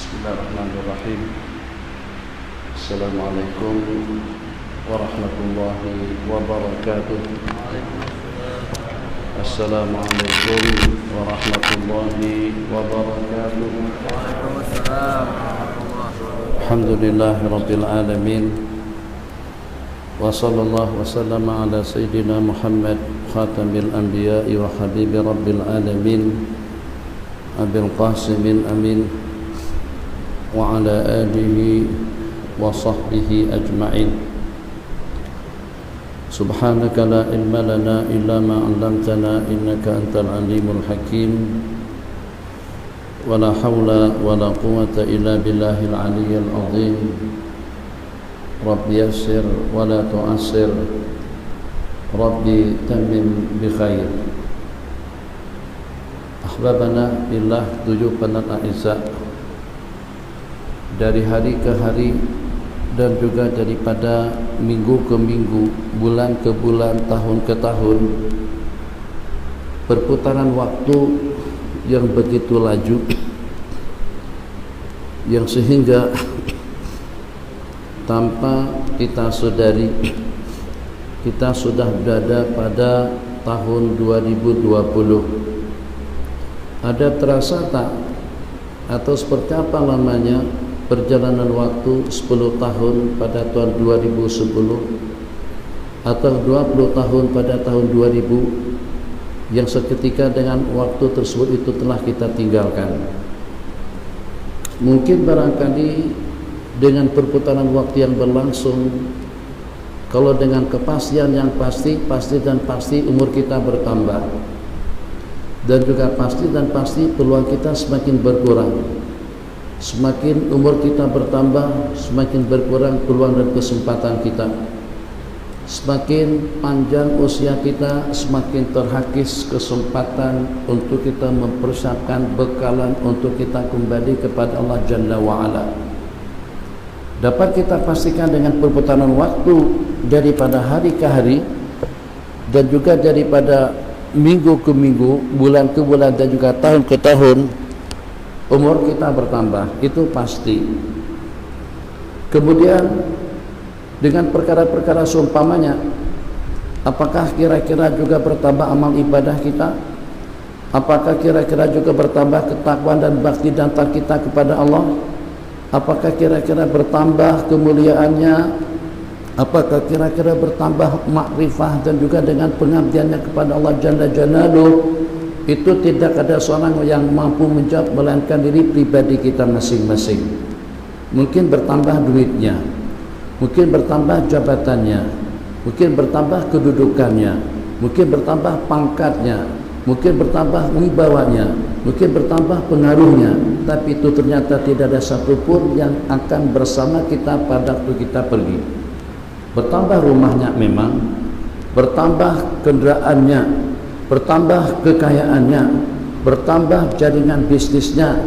Bismillahirrahmanirrahim. Assalamualaikum warahmatullahi wabarakatuh. Assalamualaikum warahmatullahi wabarakatuh. Alhamdulillahirabbil alamin. Wa sallallahu wasallama ala sayyidina Muhammad khatamil anbiya'i wa habibi rabbil alamin Abil Qasimin amin wa ala alihi wa sahbihi ajma'in. Subhanaka la ilma lana illa ma 'allamtana innaka antal alimul hakim. Wa la hawla wa la quwwata illa billahil aliyyil azim. Rabbi yassir wa la tu'assir. Rabbi tammim bi khair. Ahbabana billah, 7 penat Aisyah, dari hari ke hari dan juga daripada minggu ke minggu, bulan ke bulan, tahun ke tahun, perputaran waktu yang begitu laju, yang sehingga tanpa kita sadari kita sudah berada pada tahun 2020. Ada terasa tak atau seperti apa lamanya perjalanan waktu 10 tahun pada tahun 2010 atau 20 tahun pada tahun 2000 yang seketika dengan waktu tersebut itu telah kita tinggalkan. Mungkin barangkali dengan perputaran waktu yang berlangsung, kalau dengan kepastian yang pasti dan pasti umur kita bertambah, dan juga pasti dan pasti peluang kita semakin berkurang. Semakin umur kita bertambah, semakin berkurang peluang dan kesempatan kita. Semakin panjang usia kita, semakin terhakis kesempatan untuk kita mempersiapkan bekalan untuk kita kembali kepada Allah Jalla wa'ala. Dapat kita pastikan dengan perputaran waktu daripada hari ke hari dan juga daripada minggu ke minggu, bulan ke bulan dan juga tahun ke tahun, umur kita bertambah, itu pasti. Kemudian dengan perkara-perkara seumpamanya, apakah kira-kira juga bertambah amal ibadah kita? Apakah kira-kira juga bertambah ketakwaan dan bakti dan taat kita kepada Allah? Apakah kira-kira bertambah kemuliaannya? Apakah kira-kira bertambah makrifah dan juga dengan pengabdiannya kepada Allah Jalla Jalaluhu? Itu tidak ada seorang yang mampu menjawab melainkan diri pribadi kita masing-masing. Mungkin bertambah duitnya, mungkin bertambah jabatannya, mungkin bertambah kedudukannya, mungkin bertambah pangkatnya, mungkin bertambah wibawanya, mungkin bertambah pengaruhnya. Tapi itu ternyata tidak ada satupun yang akan bersama kita pada waktu kita pergi. Bertambah rumahnya memang, bertambah kendaraannya, bertambah kekayaannya, bertambah jaringan bisnisnya,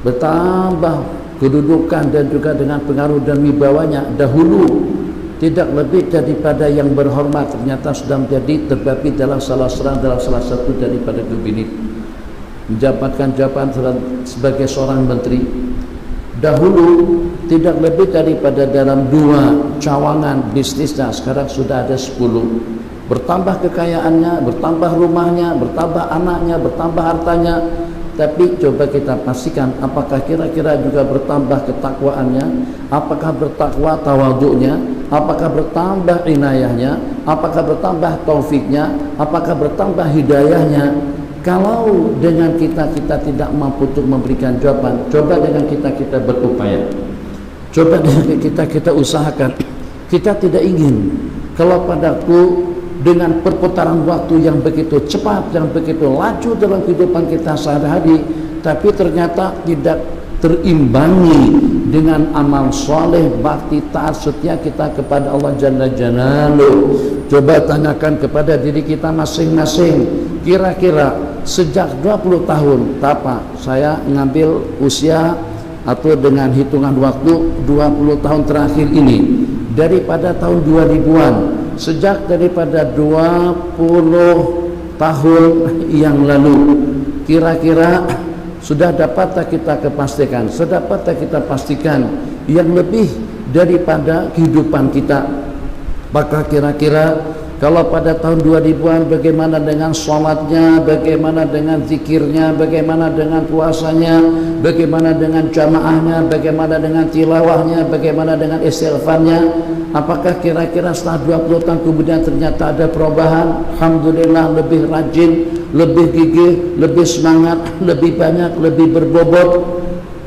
bertambah kedudukan dan juga dengan pengaruh dan wibawanya. Dahulu tidak lebih daripada yang berhormat, ternyata sudah menjadi terbabi dalam salah satu daripada kabinet, menjabatkan jabatan sebagai seorang menteri. Dahulu tidak lebih daripada dalam 2 cawangan bisnisnya, sekarang sudah ada 10. Bertambah kekayaannya, bertambah rumahnya, bertambah anaknya, bertambah hartanya. Tapi coba kita pastikan, apakah kira-kira juga bertambah ketakwaannya? Apakah bertakwa tawaduknya? Apakah bertambah inayahnya? Apakah bertambah taufiknya? Apakah bertambah hidayahnya? Kalau dengan kita tidak mampu untuk memberikan jawaban, coba dengan kita berupaya. Coba dengan kita usahakan. Kita tidak ingin kalau padaku dengan perputaran waktu yang begitu cepat, yang begitu laju dalam kehidupan kita sehari-hari, tapi ternyata tidak terimbangi dengan amal soleh, bakti, taat, setia kita kepada Allah Jalla Jalaluhu. Coba tanyakan kepada diri kita masing-masing, kira-kira sejak 20 tahun, apa saya ngambil usia atau dengan hitungan waktu 20 tahun terakhir ini, daripada tahun 2000-an, sejak daripada 20 tahun yang lalu, kira-kira sudah dapatkah kita kepastikan, sudah dapatkah kita pastikan yang lebih daripada kehidupan kita? Maka kira-kira kalau pada tahun 2000-an bagaimana dengan sholatnya, bagaimana dengan zikirnya, bagaimana dengan puasanya, bagaimana dengan jamaahnya, bagaimana dengan tilawahnya, bagaimana dengan istighfarnya? Apakah kira-kira setelah 20 tahun kemudian ternyata ada perubahan? Alhamdulillah, lebih rajin, lebih gigih, lebih semangat, lebih banyak, lebih berbobot.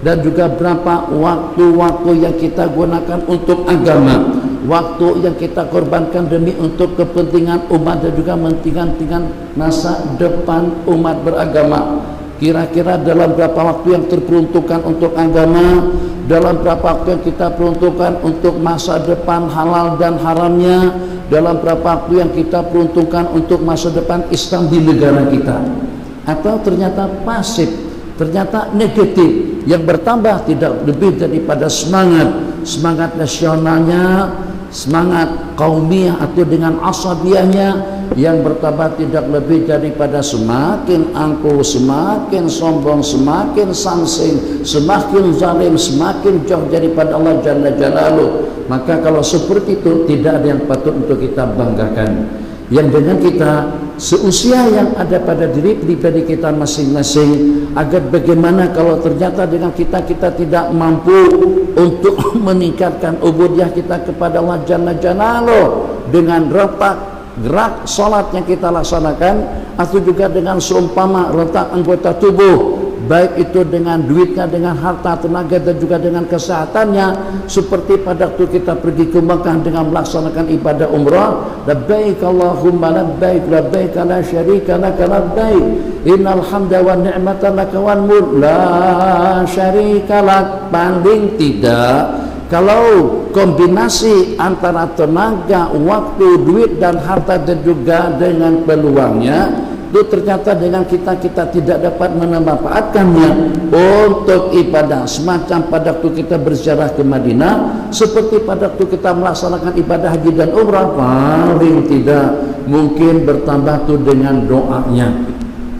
Dan juga berapa waktu-waktu yang kita gunakan untuk agama, waktu yang kita korbankan demi untuk kepentingan umat dan juga kepentingan masa depan umat beragama. Kira-kira dalam berapa waktu yang terperuntukkan untuk agama, dalam berapa waktu yang kita peruntukkan untuk masa depan halal dan haramnya, dalam berapa waktu yang kita peruntukkan untuk masa depan Islam di negara kita? Atau ternyata pasif, ternyata negatif, yang bertambah tidak lebih daripada semangat nasionalnya, semangat kaumiyah atau dengan asabiyahnya, yang bertambah tidak lebih daripada semakin angkuh, semakin sombong, semakin samsing, semakin zalim, semakin jauh daripada Allah Jalla Jalaluh. Maka kalau seperti itu tidak ada yang patut untuk kita banggakan. Yang dengan kita seusia yang ada pada diri pribadi kita masing-masing, agar bagaimana kalau ternyata dengan kita tidak mampu untuk meningkatkan ubudiyah kita kepada Allah Jalla Jalaluh dengan retak gerak salat yang kita laksanakan, atau juga dengan seumpama retak anggota tubuh, baik itu dengan duitnya, dengan harta, tenaga, dan juga dengan kesehatannya, seperti pada waktu kita pergi ke Mekah dengan melaksanakan ibadah umrah, labbaik Allahumma labbaik, labbaik la syarika laka labbaik, innal hamda wa ni'mata laka wal mulk la syarika lak. Banding tidak, kalau kombinasi antara tenaga, waktu, duit, dan harta, dan juga dengan peluangnya, itu ternyata dengan kita tidak dapat memanfaatkannya untuk ibadah, semacam pada waktu kita berziarah ke Madinah, seperti pada waktu kita melaksanakan ibadah haji dan umrah, paling tidak mungkin bertambah tuh dengan doanya,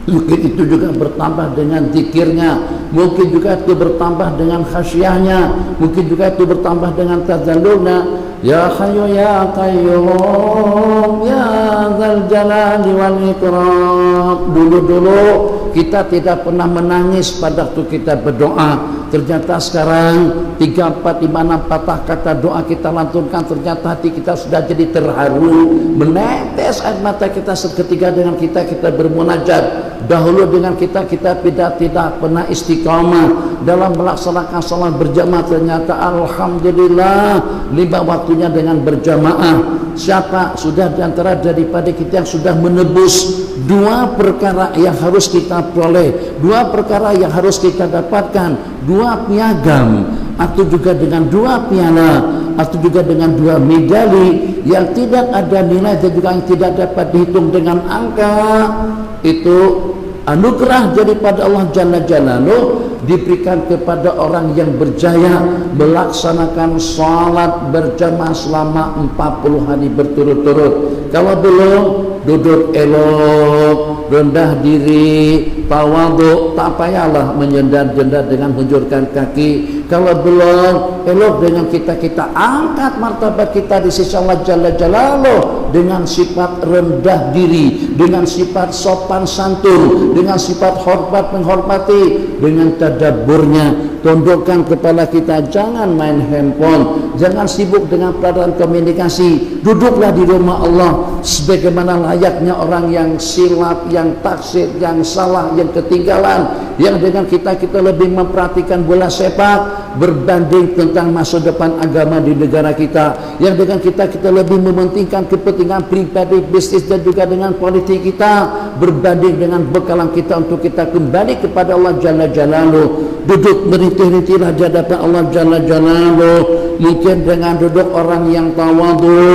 mungkin itu juga bertambah dengan zikirnya, mungkin juga itu bertambah dengan khasyahnya, mungkin juga itu bertambah dengan tadzallulnya. Ya Hayyu Ya Qayyum Ya Dzal Jalali wal Ikram. Dulu kita tidak pernah menangis pada waktu kita berdoa. Ternyata sekarang 3, 4, 5, 6 patah kata doa kita lantunkan, ternyata hati kita sudah jadi terharu, menetes air mata kita seketika dengan kita bermunajat. Dahulu dengan kita tidak pernah istiqamah dalam melaksanakan salat berjamaah, ternyata alhamdulillah 5 waktunya dengan berjamaah. Siapa sudah diantara daripada kita yang sudah menebus 2 perkara yang harus kita peroleh, 2 perkara yang harus kita dapatkan, 2 piagam, atau juga dengan 2 piala, atau juga dengan 2 medali yang tidak ada nilai dan juga yang tidak dapat dihitung dengan angka. Itu anugerah daripada Allah Jalla Jalaluh, diberikan kepada orang yang berjaya melaksanakan salat berjamaah selama 40 hari berturut-turut. Kalau belum, duduk elok, rendah diri, tawadhu, tak payahlah menyendar-jendar dengan menjulurkan kaki. Kalau belum, elok dengan kita angkat martabat kita di sisi Allah Jalla Jalaluh dengan sifat rendah diri, dengan sifat sopan santun, dengan sifat hormat menghormati, dengan tadabburnya. Tundukkan kepala kita, jangan main handphone, jangan sibuk dengan peranan komunikasi. Duduklah di rumah Allah sebagaimana layaknya orang yang silap, yang taksir, yang salah, yang ketinggalan, yang dengan kita lebih memperhatikan bola sepak berbanding tentang masa depan agama di negara kita, yang dengan kita lebih mementingkan kepentingan pribadi, bisnis, dan juga dengan politik kita berbanding dengan bekalan kita untuk kita kembali kepada Allah Jalla Jalaluh. Duduk merintih-rintihlah di hadapan Allah Jalla Jalaluh, mungkin dengan duduk orang yang tawadhu,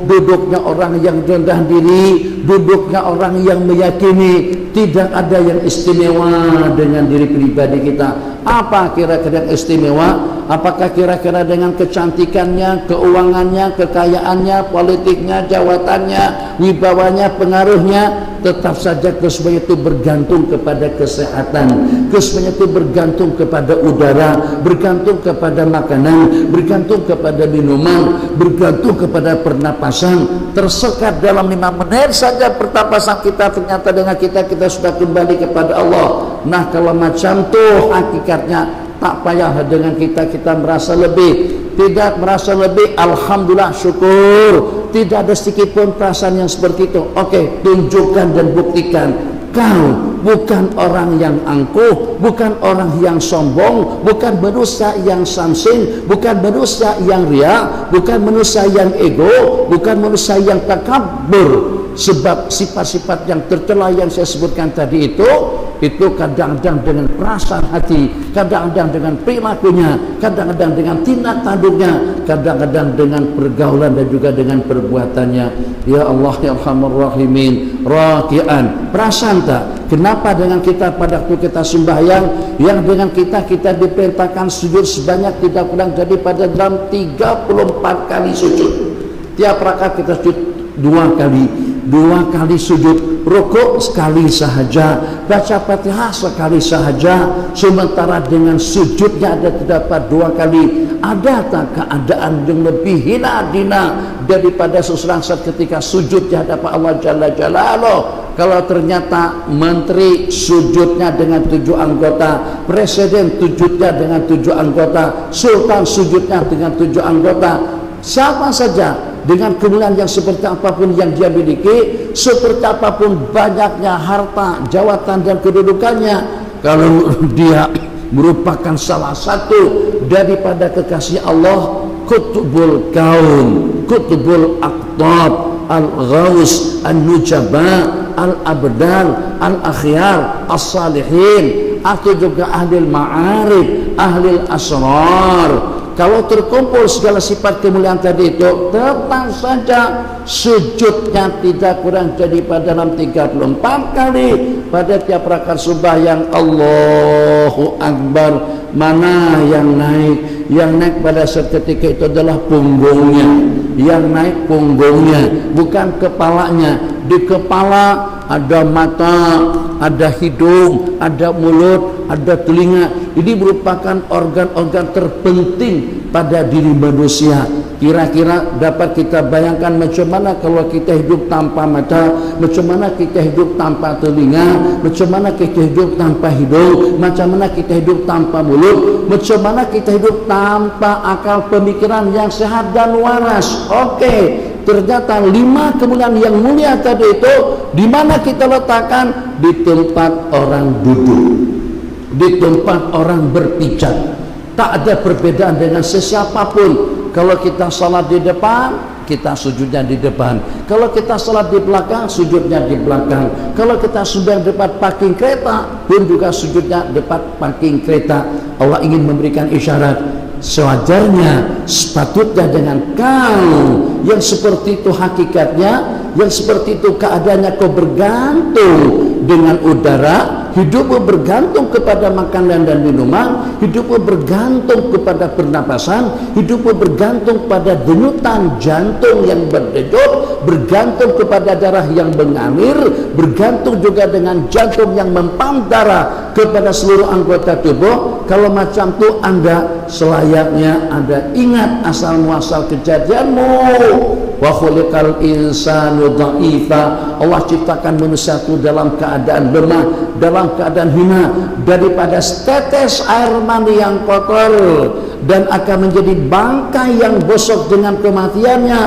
duduknya orang yang rendah diri, duduknya orang yang meyakini tidak ada yang istimewa dengan diri pribadi kita. Apa kira-kira yang istimewa? Apakah kira-kira dengan kecantikannya, keuangannya, kekayaannya, politiknya, jawatannya, wibawanya, pengaruhnya? tetap saja kesemuanya itu bergantung kepada kesehatan, kesemuanya itu bergantung kepada udara, bergantung kepada makanan, bergantung kepada minuman, bergantung kepada pernapasan. Tersekat dalam 5 menit saja pernapasan kita, ternyata dengan kita sudah kembali kepada Allah. Nah, kalau macam tuh hakikatnya, tak payah dengan kita merasa lebih, tidak merasa lebih, alhamdulillah, syukur. Tidak ada sedikit pun perasaan yang seperti itu. Oke, tunjukkan dan buktikan kau bukan orang yang angkuh, bukan orang yang sombong, bukan manusia yang samsin, bukan manusia yang ria, bukan manusia yang ego, bukan manusia yang takabur. Sebab sifat-sifat yang tercela yang saya sebutkan tadi itu kadang-kadang dengan perasaan hati, kadang-kadang dengan perilakunya, kadang-kadang dengan tindak tanduknya, kadang-kadang dengan pergaulan dan juga dengan perbuatannya. Ya Allah ya Arhamar Rahimin, raki'an, perasaan tak? Kenapa dengan kita pada waktu kita sembahyang, yang dengan kita diperintahkan sujud sebanyak tidak kurang daripada dalam 34 kali sujud. Tiap rakaat kita sujud 2 kali sujud, rukuk sekali saja, baca Fatihah sekali saja, sementara dengan sujudnya ada terdapat 2 kali. Ada tak keadaan yang lebih hina dina daripada seseorang saat ketika sujud di hadapan Allah Jalla Jalaluh? Kalau ternyata menteri sujudnya dengan 7 anggota, presiden sujudnya dengan 7 anggota, sultan sujudnya dengan 7 anggota, siapa saja dengan kemuliaan yang seperti apapun yang dia miliki, seperti apapun banyaknya harta, jawatan dan kedudukannya, kalau dia merupakan salah satu daripada kekasih Allah, kutubul kaun, kutubul aqtab, al-ghaus, an-nujaba, al-abdal, al-akhyar, as-salihin, atau juga ahli ma'arif, ahli asrar. Kalau terkumpul segala sifat kemuliaan tadi itu, tetap saja sujudnya tidak kurang daripada dalam 34 kali pada tiap rakaat sembahyang. Allahu Akbar. Mana yang naik? Yang naik pada saat ketika itu adalah punggungnya. Yang naik punggungnya, bukan kepalanya. Di kepala ada mata, ada hidung, ada mulut, ada telinga. Ini merupakan organ-organ terpenting pada diri manusia. Kira-kira dapat kita bayangkan macam mana kalau kita hidup tanpa mata, macam mana kita hidup tanpa telinga, macam mana kita hidup tanpa hidung, macam mana kita hidup tanpa mulut, macam mana kita hidup tanpa akal pemikiran yang sehat dan waras. Oke, ternyata 5 kemuliaan yang mulia tadi itu di mana kita letakkan? Di tempat orang duduk, di tempat orang berpijak. Tak ada perbedaan dengan sesiapapun. Kalau kita salat di depan, kita sujudnya di depan. Kalau kita salat di belakang, sujudnya di belakang. Kalau kita sudah depan parking kereta, pun juga sujudnya depan parking kereta. Allah ingin memberikan isyarat, sewajarnya, sepatutnya dengan kau yang seperti itu hakikatnya, yang seperti itu keadaannya, kau bergantung dengan udara, hidupmu bergantung kepada makanan dan minuman, hidupmu bergantung kepada pernapasan, hidupmu bergantung pada denyutan jantung yang berdenyut, bergantung kepada darah yang mengalir, bergantung juga dengan jantung yang mempam darah kepada seluruh anggota tubuh. Kalau macam itu Anda selayaknya Anda ingat asal muasal kejadianmu. Wa khuliqal insanu dha'ifa. Allah ciptakan manusia itu dalam keadaan lemah, dalam keadaan hina, daripada setetes air mani yang kotor, dan akan menjadi bangkai yang bosok dengan kematiannya.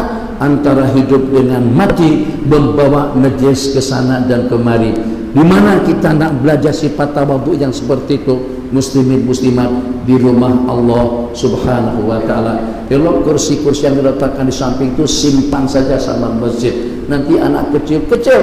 Antara hidup dengan mati, membawa najis ke sana dan kemari. Di mana kita nak belajar sifat tawadhu yang seperti itu? Muslimin muslimat di rumah Allah Subhanahu wa taala. Kalau kursi-kursi yang diletakkan di samping itu simpan saja sama masjid. Nanti anak kecil-kecil,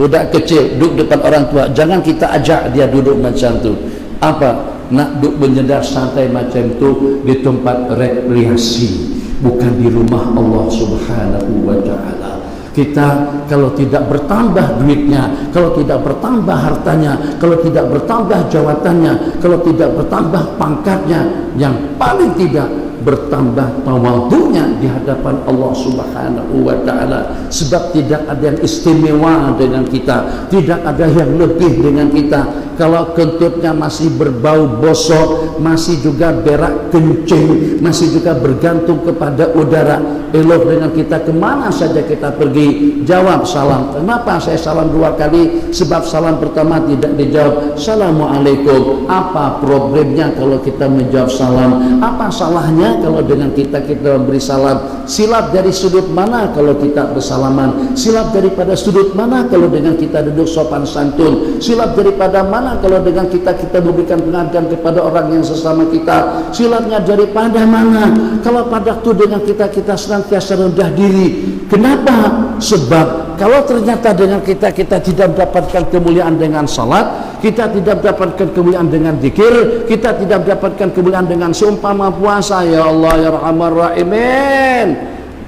budak kecil duduk depan orang tua, jangan kita ajak dia duduk macam tu. Apa? Nak duduk menyedar santai macam tu di tempat rekreasi, bukan di rumah Allah Subhanahu wa taala. Kita kalau tidak bertambah duitnya, kalau tidak bertambah hartanya, kalau tidak bertambah jawatannya, kalau tidak bertambah pangkatnya, yang paling tidak bertambah tawadhunya di hadapan Allah Subhanahu wa taala, sebab tidak ada yang istimewa dengan kita, tidak ada yang lebih dengan kita. Kalau kentutnya masih berbau bosok, masih juga berak kencing, masih juga bergantung kepada udara, elok dengan kita kemana saja kita pergi. Jawab salam. Kenapa saya salam 2 kali? Sebab salam pertama tidak dijawab, Assalamualaikum. Apa problemnya kalau kita menjawab salam? Apa salahnya kalau dengan kita memberi salam? Silap dari sudut mana kalau kita bersalaman? Silap daripada sudut mana kalau dengan kita duduk sopan santun? Silap daripada mana kalau dengan kita memberikan penghargaan kepada orang yang sesama kita? Silapnya daripada mana kalau pada waktu dengan kita senantiasa rendah diri? Kenapa? Sebab kalau ternyata dengan kita tidak mendapatkan kemuliaan dengan salat, kita tidak mendapatkan kemuliaan dengan zikir, kita tidak mendapatkan kemuliaan dengan seumpama puasa. Ya Allah ya Rahman Rahimin,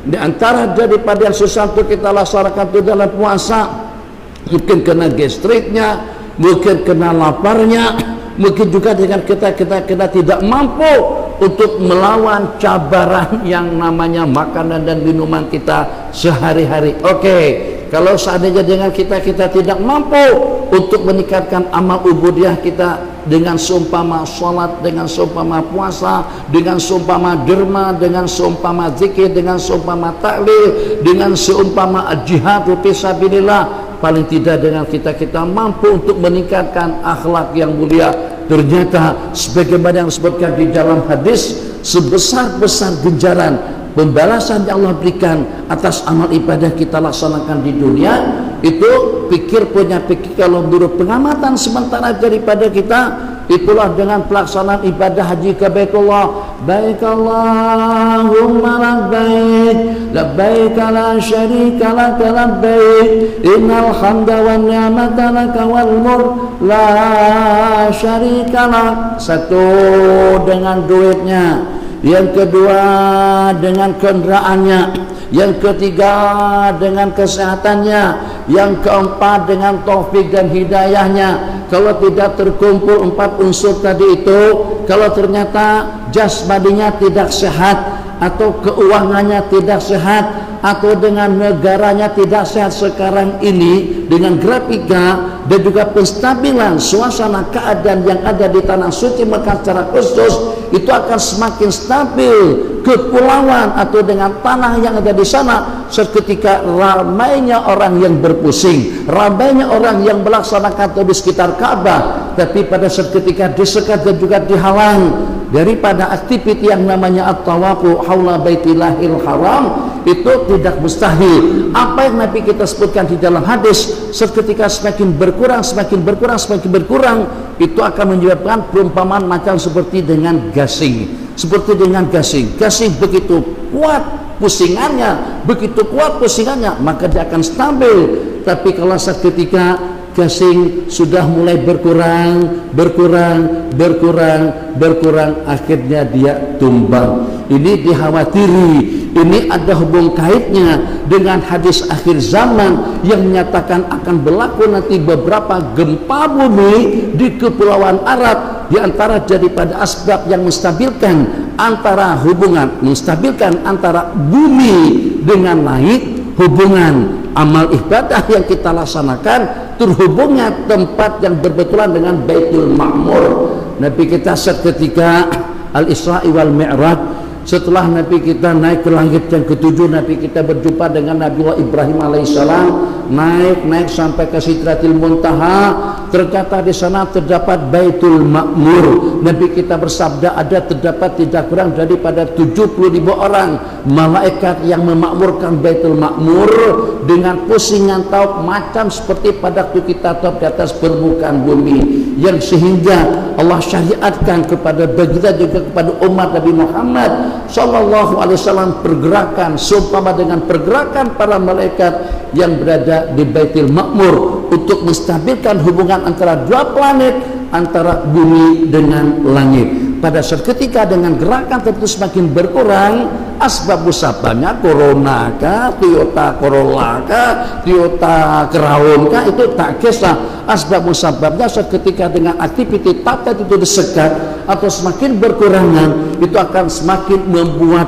di antara daripada yang susah untuk kita laksanakan itu dalam puasa, mungkin kena gastriknya, mungkin kena laparnya, mungkin juga dengan kita tidak mampu untuk melawan cabaran yang namanya makanan dan minuman kita sehari-hari. Oke, kalau seandainya dengan kita tidak mampu untuk meningkatkan amal ubudiyah kita dengan seumpama salat, dengan seumpama puasa, dengan seumpama derma, dengan seumpama zikir, dengan seumpama tahlil, dengan seumpama jihad fi sabilillah, paling tidak dengan kita mampu untuk meningkatkan akhlak yang mulia. Ternyata sebagaimana yang disebutkan di dalam hadis, sebesar-besar ganjaran pembalasan yang Allah berikan atas amal ibadah kita laksanakan di dunia, itu pikir kalau menurut pengamatan sementara daripada kita, itulah dengan pelaksanaan ibadah haji ke Baitullah. Baik Allahumma labbaik, labbaik la syarika lak labbaik, innal hamda wan ni'mata lak wal mulk la syarika lak. Satu, dengan duitnya. Yang kedua, dengan kendaraannya. Yang ketiga, dengan kesehatannya. Yang keempat, dengan taufik dan hidayahnya. Kalau tidak terkumpul 4 unsur tadi itu, kalau ternyata jasmaninya tidak sehat, atau keuangannya tidak sehat, atau dengan negaranya tidak sehat sekarang ini, dengan grafika dan juga penstabilan suasana keadaan yang ada di tanah suci Mekah secara khusus, itu akan semakin stabil kepulauan atau dengan tanah yang ada di sana. Seketika ramainya orang yang berpusing, ramainya orang yang melaksanakan di sekitar Ka'bah, tapi pada seketika disekat dan juga dihalang daripada aktiviti yang namanya at-tawafu haula baitillahil haram, itu tidak mustahil. Apa yang Nabi kita sebutkan di dalam hadis, seketika semakin berkurang, itu akan menyebabkan perumpamaan macam seperti dengan gasing. Seperti dengan gasing. Gasing begitu kuat pusingannya, maka dia akan stabil. Tapi kalau seketika gasing sudah mulai berkurang, akhirnya dia tumbang. Ini dikhawatiri, ini ada hubung kaitnya dengan hadis akhir zaman yang menyatakan akan berlaku nanti beberapa gempa bumi di kepulauan Arab, di antara daripada asbab yang menstabilkan antara bumi dengan langit, hubungan amal ibadah yang kita laksanakan terhubungnya tempat yang berbetulan dengan Baitul Ma'mur. Nabi kita seketika Al-Isra'i wal Mi'raj, setelah Nabi kita naik ke langit yang ke-7, Nabi kita berjumpa dengan Nabiullah Ibrahim alaihissalam, naik sampai ke Sidratil Muntaha. Ternyata di sana terdapat Baitul Ma'mur. Nabi kita bersabda, terdapat tidak kurang daripada 70.000 orang malaikat yang memakmurkan Baitul Ma'mur dengan pusingan taub macam seperti pada waktu kita taub di atas permukaan bumi, yang sehingga Allah syariatkan kepada kita juga kepada umat Nabi Muhammad sallallahu alaihi wasallam pergerakan seumpama dengan pergerakan para malaikat yang berada di Baitul Ma'mur untuk menstabilkan hubungan antara 2 planet, antara bumi dengan langit. Pada saat ketika dengan gerakan tentu semakin berkurang, asbab musababnya Corona kah, Toyota Corolla kah, Toyota Crown kah, itu tak kisah. Asbab musababnya seketika dengan aktivitas tata itu disekat atau semakin berkurangan, itu akan semakin membuat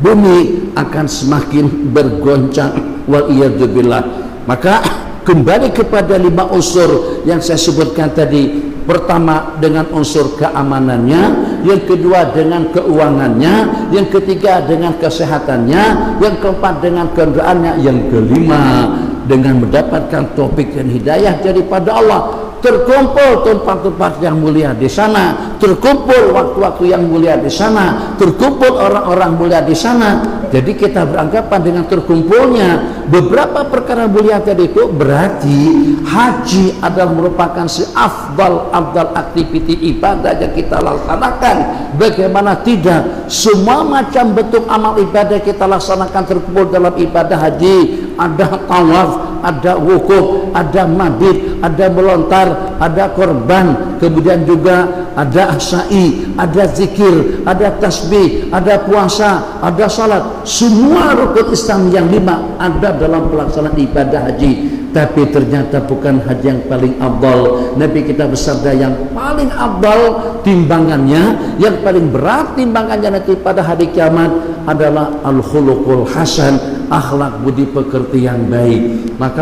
bumi akan semakin bergoncang, waliyadzubillah. Maka kembali kepada 5 unsur yang saya sebutkan tadi. Pertama dengan unsur keamanannya, yang kedua dengan keuangannya, yang ketiga dengan kesehatannya, yang keempat dengan keadaannya, yang kelima dengan mendapatkan taufik dan hidayah daripada Allah. Terkumpul tempat-tempat yang mulia di sana, terkumpul waktu-waktu yang mulia di sana, terkumpul orang-orang mulia di sana. Jadi kita beranggapan dengan terkumpulnya beberapa perkara mulia tadi itu, berarti haji adalah merupakan seafdal aktiviti ibadah yang kita laksanakan. Bagaimana tidak, semua macam bentuk amal ibadah kita laksanakan terkumpul dalam ibadah haji. Ada tawaf, ada wukuf, ada mabit, ada melontar, ada korban, kemudian juga ada sa'i, ada zikir, ada tasbih, ada puasa, ada salat. Semua rukun Islam yang 5 ada dalam pelaksanaan ibadah haji. Tapi ternyata bukan haji yang paling afdal. Nabi kita bersabda yang paling afdal timbangannya, yang paling berat timbangannya nanti pada hari kiamat adalah al-khuluqul hasan, akhlak budi pekerti yang baik. Maka